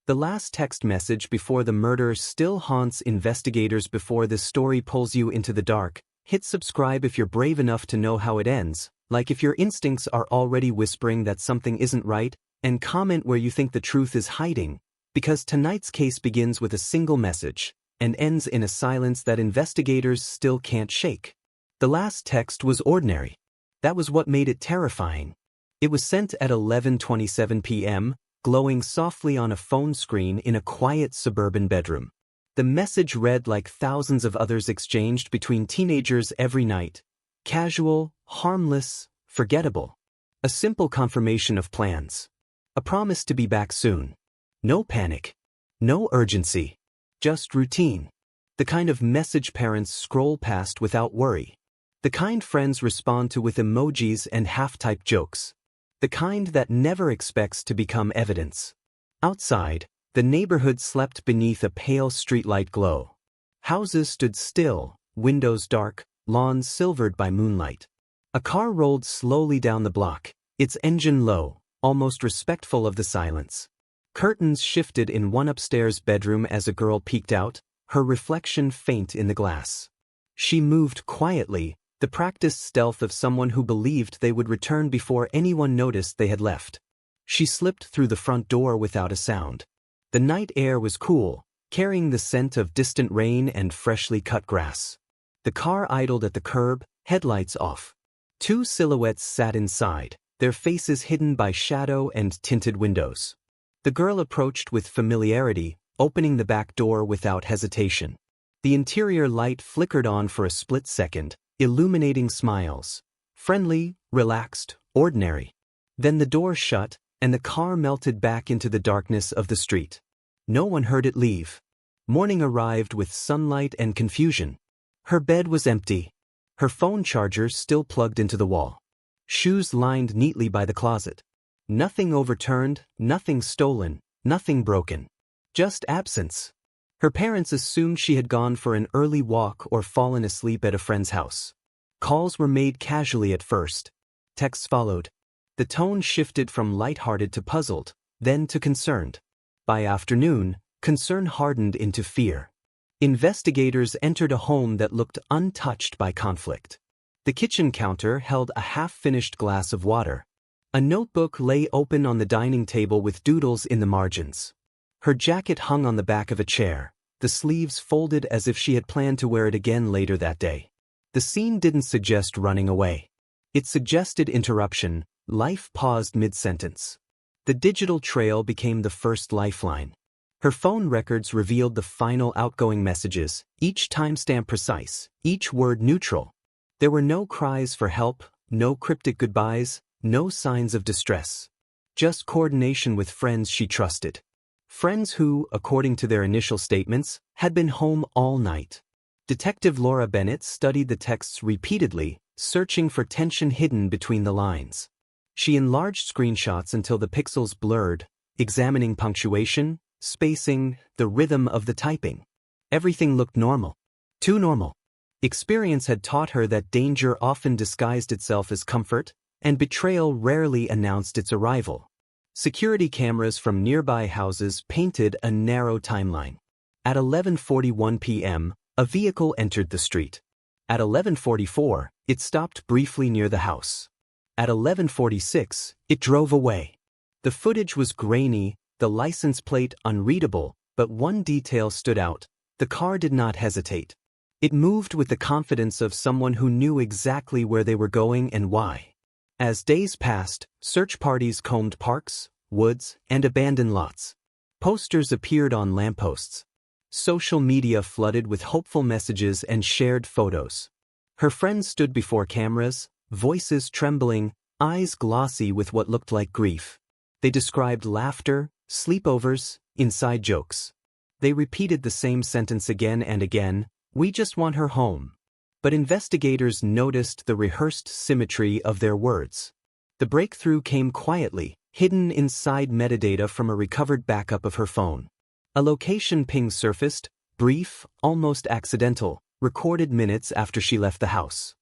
The last text message before the murder still haunts investigators. Before this story pulls you into the dark, hit subscribe if you're brave enough to know how it ends, like if your instincts are already whispering that something isn't right, and comment where you think the truth is hiding, because tonight's case begins with a single message and ends in a silence that investigators still can't shake. The last text was ordinary. That was what made it terrifying. It was sent at 11:27 p.m., glowing softly on a phone screen in a quiet suburban bedroom. The message read like thousands of others exchanged between teenagers every night. Casual, harmless, forgettable. A simple confirmation of plans. A promise to be back soon. No panic. No urgency. Just routine. The kind of message parents scroll past without worry. The kind friends respond to with emojis and half-typed jokes. The kind that never expects to become evidence. Outside, the neighborhood slept beneath a pale streetlight glow. Houses stood still, windows dark, lawns silvered by moonlight. A car rolled slowly down the block, its engine low, almost respectful of the silence. Curtains shifted in one upstairs bedroom as a girl peeked out, her reflection faint in the glass. She moved quietly, the practiced stealth of someone who believed they would return before anyone noticed they had left. She slipped through the front door without a sound. The night air was cool, carrying the scent of distant rain and freshly cut grass. The car idled at the curb, headlights off. Two silhouettes sat inside, their faces hidden by shadow and tinted windows. The girl approached with familiarity, opening the back door without hesitation. The interior light flickered on for a split second, illuminating smiles. Friendly, relaxed, ordinary. Then the door shut, and the car melted back into the darkness of the street. No one heard it leave. Morning arrived with sunlight and confusion. Her bed was empty. Her phone charger still plugged into the wall. Shoes lined neatly by the closet. Nothing overturned, nothing stolen, nothing broken. Just absence. Her parents assumed she had gone for an early walk or fallen asleep at a friend's house. Calls were made casually at first. Texts followed. The tone shifted from lighthearted to puzzled, then to concerned. By afternoon, concern hardened into fear. Investigators entered a home that looked untouched by conflict. The kitchen counter held a half-finished glass of water. A notebook lay open on the dining table with doodles in the margins. Her jacket hung on the back of a chair, the sleeves folded as if she had planned to wear it again later that day. The scene didn't suggest running away. It suggested interruption. Life paused mid-sentence. The digital trail became the first lifeline. Her phone records revealed the final outgoing messages, each timestamp precise, each word neutral. There were no cries for help, no cryptic goodbyes, no signs of distress. Just coordination with friends she trusted. Friends who, according to their initial statements, had been home all night. Detective Laura Bennett studied the texts repeatedly, searching for tension hidden between the lines. She enlarged screenshots until the pixels blurred, examining punctuation, spacing, the rhythm of the typing. Everything looked normal. Too normal. Experience had taught her that danger often disguised itself as comfort, and betrayal rarely announced its arrival. Security cameras from nearby houses painted a narrow timeline. At 11:41 p.m., a vehicle entered the street. At 11:44, it stopped briefly near the house. At 11:46, it drove away. The footage was grainy, the license plate unreadable, but one detail stood out. The car did not hesitate. It moved with the confidence of someone who knew exactly where they were going and why. As days passed, search parties combed parks, woods, and abandoned lots. Posters appeared on lampposts. Social media flooded with hopeful messages and shared photos. Her friends stood before cameras, voices trembling, eyes glossy with what looked like grief. They described laughter, sleepovers, inside jokes. They repeated the same sentence again and again, "We just want her home." But investigators noticed the rehearsed symmetry of their words. The breakthrough came quietly, hidden inside metadata from a recovered backup of her phone. A location ping surfaced, brief, almost accidental, recorded minutes after she left the house.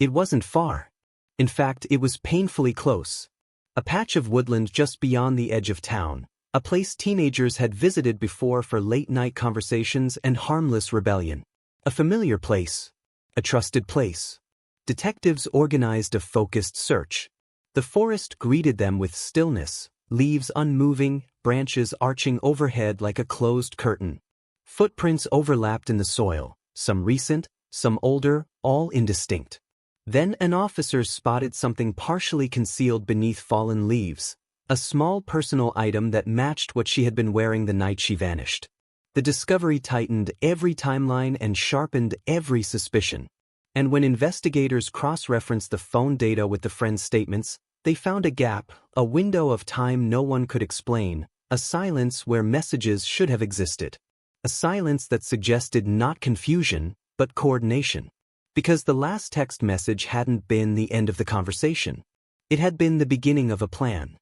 It wasn't far. In fact, it was painfully close. A patch of woodland just beyond the edge of town, A place teenagers had visited before for late-night conversations and harmless rebellion. A familiar place. A trusted place. Detectives organized a focused search. The forest greeted them with stillness, leaves unmoving, branches arching overhead like a closed curtain. Footprints overlapped in the soil, some recent, some older, all indistinct. Then an officer spotted something partially concealed beneath fallen leaves, a small personal item that matched what she had been wearing the night she vanished. The discovery tightened every timeline and sharpened every suspicion. And when investigators cross-referenced the phone data with the friend's statements, they found a gap, a window of time no one could explain, a silence where messages should have existed. A silence that suggested not confusion, but coordination. Because the last text message hadn't been the end of the conversation. It had been the beginning of a plan.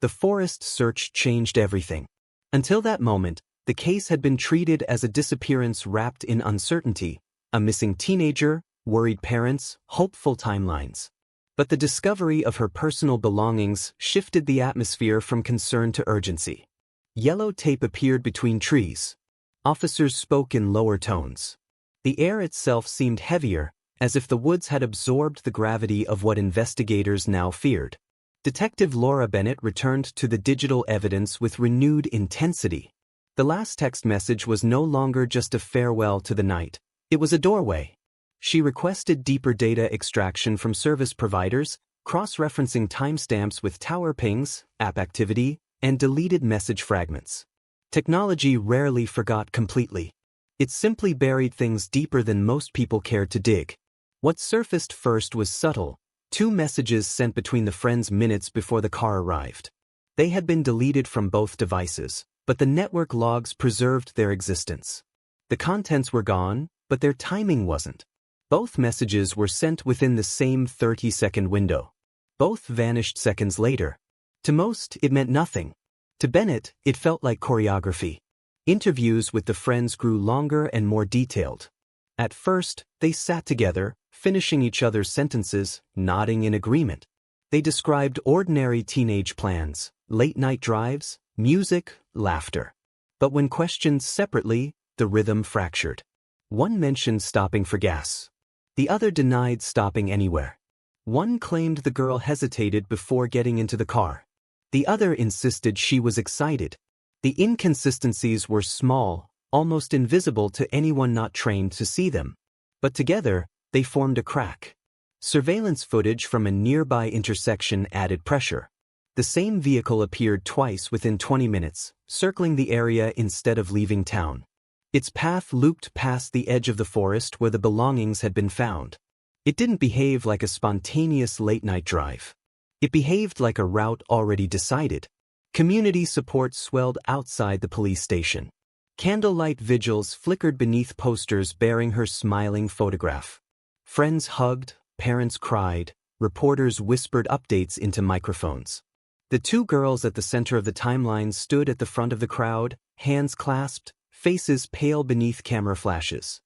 The forest search changed everything. Until that moment, the case had been treated as a disappearance wrapped in uncertainty, a missing teenager, worried parents, hopeful timelines. But the discovery of her personal belongings shifted the atmosphere from concern to urgency. Yellow tape appeared between trees. Officers spoke in lower tones. The air itself seemed heavier, as if the woods had absorbed the gravity of what investigators now feared. Detective Laura Bennett returned to the digital evidence with renewed intensity. The last text message was no longer just a farewell to the night. It was a doorway. She requested deeper data extraction from service providers, cross-referencing timestamps with tower pings, app activity, and deleted message fragments. Technology rarely forgot completely. It simply buried things deeper than most people cared to dig. What surfaced first was subtle. 2 messages sent between the friends minutes before the car arrived. They had been deleted from both devices, but the network logs preserved their existence. The contents were gone, but their timing wasn't. Both messages were sent within the same 30-second window. Both vanished seconds later. To most, it meant nothing. To Bennett, it felt like choreography. Interviews with the friends grew longer and more detailed. At first, they sat together, finishing each other's sentences, nodding in agreement. They described ordinary teenage plans, late-night drives, music, laughter. But when questioned separately, the rhythm fractured. One mentioned stopping for gas. The other denied stopping anywhere. One claimed the girl hesitated before getting into the car. The other insisted she was excited. The inconsistencies were small, almost invisible to anyone not trained to see them. But together, they formed a crack. Surveillance footage from a nearby intersection added pressure. The same vehicle appeared twice within 20 minutes, circling the area instead of leaving town. Its path looped past the edge of the forest where the belongings had been found. It didn't behave like a spontaneous late-night drive. It behaved like a route already decided. Community support swelled outside the police station. Candlelight vigils flickered beneath posters bearing her smiling photograph. Friends hugged, parents cried, reporters whispered updates into microphones. The 2 girls at the center of the timeline stood at the front of the crowd, hands clasped, faces pale beneath camera flashes.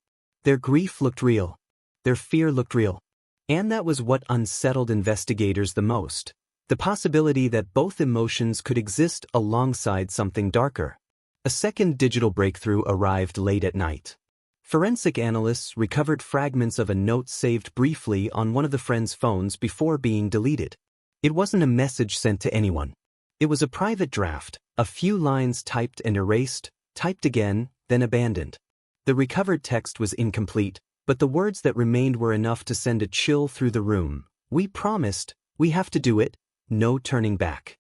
Their grief looked real. Their fear looked real. And that was what unsettled investigators the most. The possibility that both emotions could exist alongside something darker. A second digital breakthrough arrived late at night. Forensic analysts recovered fragments of a note saved briefly on one of the friends' phones before being deleted. It wasn't a message sent to anyone. It was a private draft, a few lines typed and erased, typed again, then abandoned. The recovered text was incomplete, but the words that remained were enough to send a chill through the room. We promised, we have to do it, no turning back.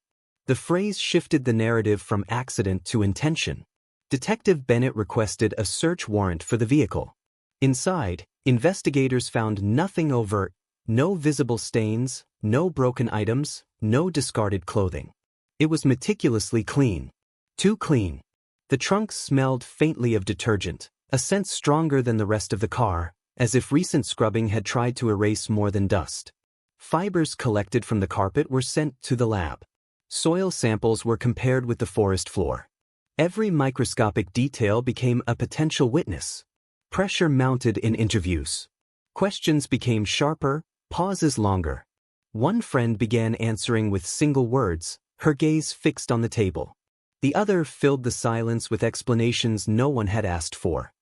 The phrase shifted the narrative from accident to intention. Detective Bennett requested a search warrant for the vehicle. Inside, investigators found nothing overt, no visible stains, no broken items, no discarded clothing. It was meticulously clean. Too clean. The trunk smelled faintly of detergent, a scent stronger than the rest of the car, as if recent scrubbing had tried to erase more than dust. Fibers collected from the carpet were sent to the lab. Soil samples were compared with the forest floor. Every microscopic detail became a potential witness. Pressure mounted in interviews. Questions became sharper, pauses longer. One friend began answering with single words, her gaze fixed on the table. The other filled the silence with explanations no one had asked for.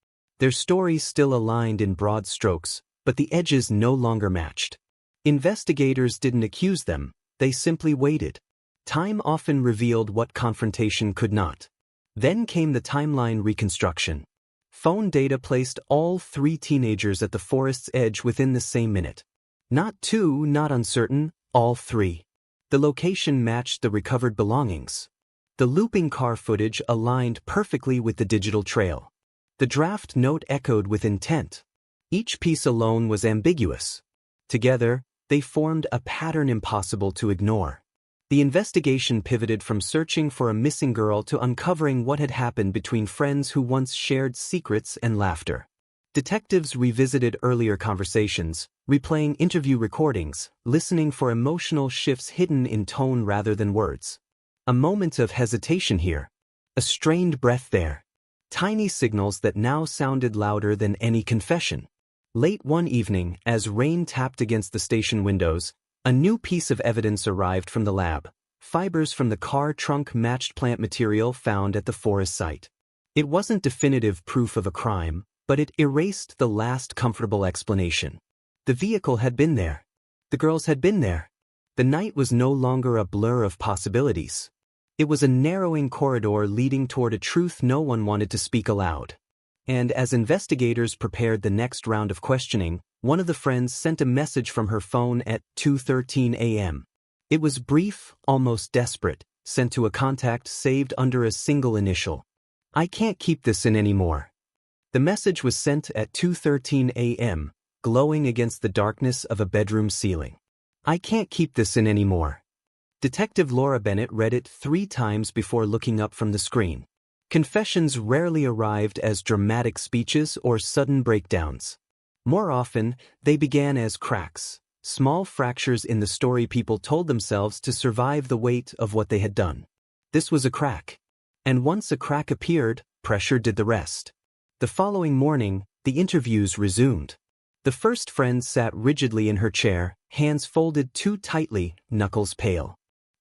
Their stories still aligned in broad strokes, but the edges no longer matched. Investigators didn't accuse them, they simply waited. Time often revealed what confrontation could not. Then came the timeline reconstruction. Phone data placed all 3 teenagers at the forest's edge within the same minute. Not 2, not uncertain, all 3. The location matched the recovered belongings. The looping car footage aligned perfectly with the digital trail. The draft note echoed with intent. Each piece alone was ambiguous. Together, they formed a pattern impossible to ignore. The investigation pivoted from searching for a missing girl to uncovering what had happened between friends who once shared secrets and laughter. Detectives revisited earlier conversations, replaying interview recordings, listening for emotional shifts hidden in tone rather than words. A moment of hesitation here. A strained breath there. Tiny signals that now sounded louder than any confession. Late one evening, as rain tapped against the station windows, a new piece of evidence arrived from the lab. Fibers from the car trunk matched plant material found at the forest site. It wasn't definitive proof of a crime, but it erased the last comfortable explanation. The vehicle had been there. The girls had been there. The night was no longer a blur of possibilities. It was a narrowing corridor leading toward a truth no one wanted to speak aloud. And as investigators prepared the next round of questioning, one of the friends sent a message from her phone at 2:13 a.m. It was brief, almost desperate, sent to a contact saved under a single initial. "I can't keep this in anymore." The message was sent at 2:13 a.m., glowing against the darkness of a bedroom ceiling. "I can't keep this in anymore." Detective Laura Bennett read it 3 times before looking up from the screen. Confessions rarely arrived as dramatic speeches or sudden breakdowns. More often, they began as cracks, small fractures in the story people told themselves to survive the weight of what they had done. This was a crack. And once a crack appeared, pressure did the rest. The following morning, the interviews resumed. The first friend sat rigidly in her chair, hands folded too tightly, knuckles pale.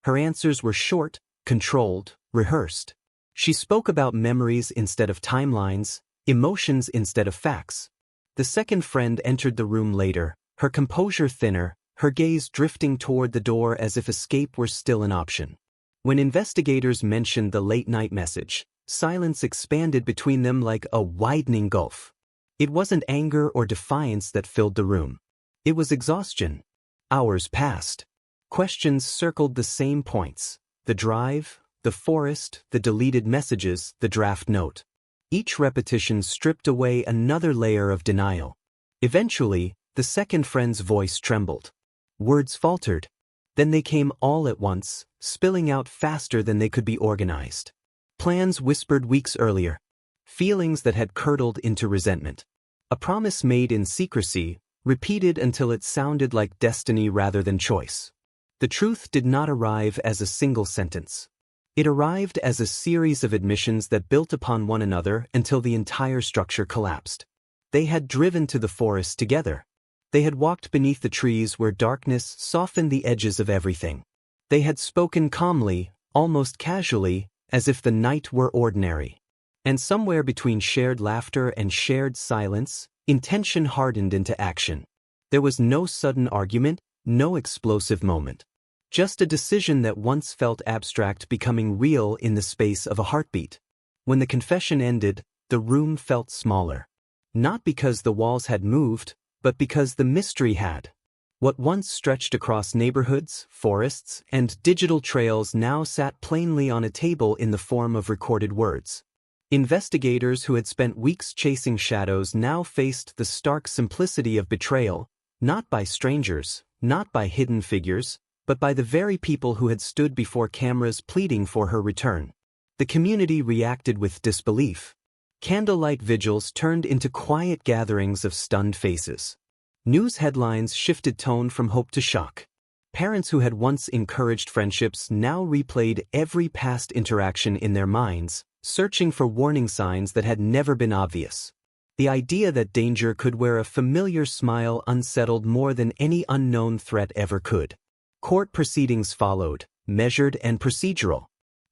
Her answers were short, controlled, rehearsed. She spoke about memories instead of timelines, emotions instead of facts. The second friend entered the room later, her composure thinner, her gaze drifting toward the door as if escape were still an option. When investigators mentioned the late-night message, silence expanded between them like a widening gulf. It wasn't anger or defiance that filled the room. It was exhaustion. Hours passed. Questions circled the same points: the drive, the forest, the deleted messages, the draft note. Each repetition stripped away another layer of denial. Eventually, the second friend's voice trembled. Words faltered. Then they came all at once, spilling out faster than they could be organized. Plans whispered weeks earlier. Feelings that had curdled into resentment. A promise made in secrecy, repeated until it sounded like destiny rather than choice. The truth did not arrive as a single sentence. It arrived as a series of admissions that built upon one another until the entire structure collapsed. They had driven to the forest together. They had walked beneath the trees where darkness softened the edges of everything. They had spoken calmly, almost casually, as if the night were ordinary. And somewhere between shared laughter and shared silence, intention hardened into action. There was no sudden argument, no explosive moment. Just a decision that once felt abstract becoming real in the space of a heartbeat. When the confession ended, the room felt smaller. Not because the walls had moved, but because the mystery had. What once stretched across neighborhoods, forests, and digital trails now sat plainly on a table in the form of recorded words. Investigators who had spent weeks chasing shadows now faced the stark simplicity of betrayal, not by strangers, not by hidden figures, but by the very people who had stood before cameras pleading for her return. The community reacted with disbelief. Candlelight vigils turned into quiet gatherings of stunned faces. News headlines shifted tone from hope to shock. Parents who had once encouraged friendships now replayed every past interaction in their minds, searching for warning signs that had never been obvious. The idea that danger could wear a familiar smile unsettled more than any unknown threat ever could. Court proceedings followed, measured and procedural.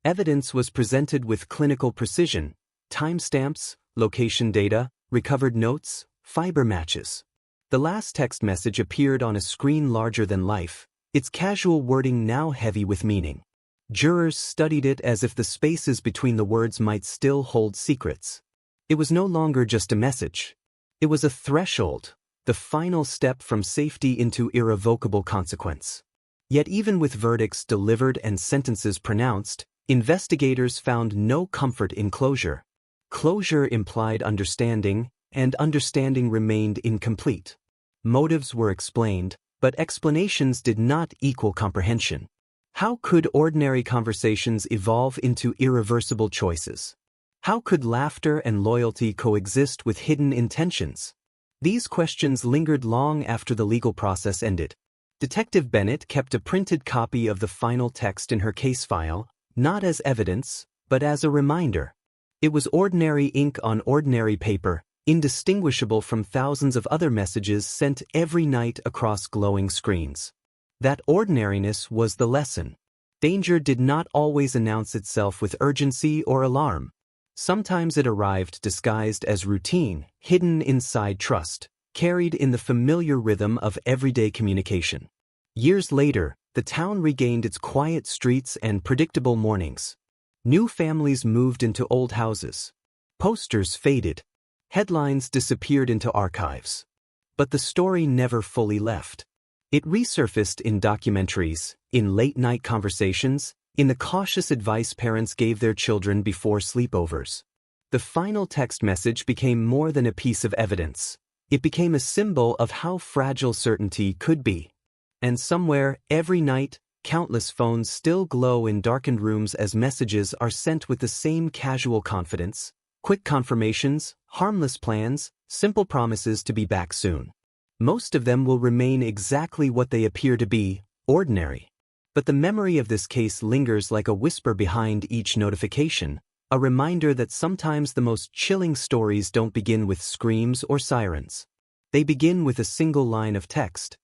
Evidence was presented with clinical precision: timestamps, location data, recovered notes, fiber matches. The last text message appeared on a screen larger than life, its casual wording now heavy with meaning. Jurors studied it as if the spaces between the words might still hold secrets. It was no longer just a message. It was a threshold, the final step from safety into irrevocable consequence. Yet even with verdicts delivered and sentences pronounced, investigators found no comfort in closure. Closure implied understanding, and understanding remained incomplete. Motives were explained, but explanations did not equal comprehension. How could ordinary conversations evolve into irreversible choices? How could laughter and loyalty coexist with hidden intentions? These questions lingered long after the legal process ended. Detective Bennett kept a printed copy of the final text in her case file, not as evidence, but as a reminder. It was ordinary ink on ordinary paper, indistinguishable from thousands of other messages sent every night across glowing screens. That ordinariness was the lesson. Danger did not always announce itself with urgency or alarm. Sometimes it arrived disguised as routine, hidden inside trust, carried in the familiar rhythm of everyday communication. Years later, the town regained its quiet streets and predictable mornings. New families moved into old houses. Posters faded. Headlines disappeared into archives. But the story never fully left. It resurfaced in documentaries, in late-night conversations, in the cautious advice parents gave their children before sleepovers. The final text message became more than a piece of evidence. It became a symbol of how fragile certainty could be. And somewhere, every night, countless phones still glow in darkened rooms as messages are sent with the same casual confidence: quick confirmations, harmless plans, simple promises to be back soon. Most of them will remain exactly what they appear to be: ordinary. But the memory of this case lingers like a whisper behind each notification, a reminder that sometimes the most chilling stories don't begin with screams or sirens. They begin with a single line of text,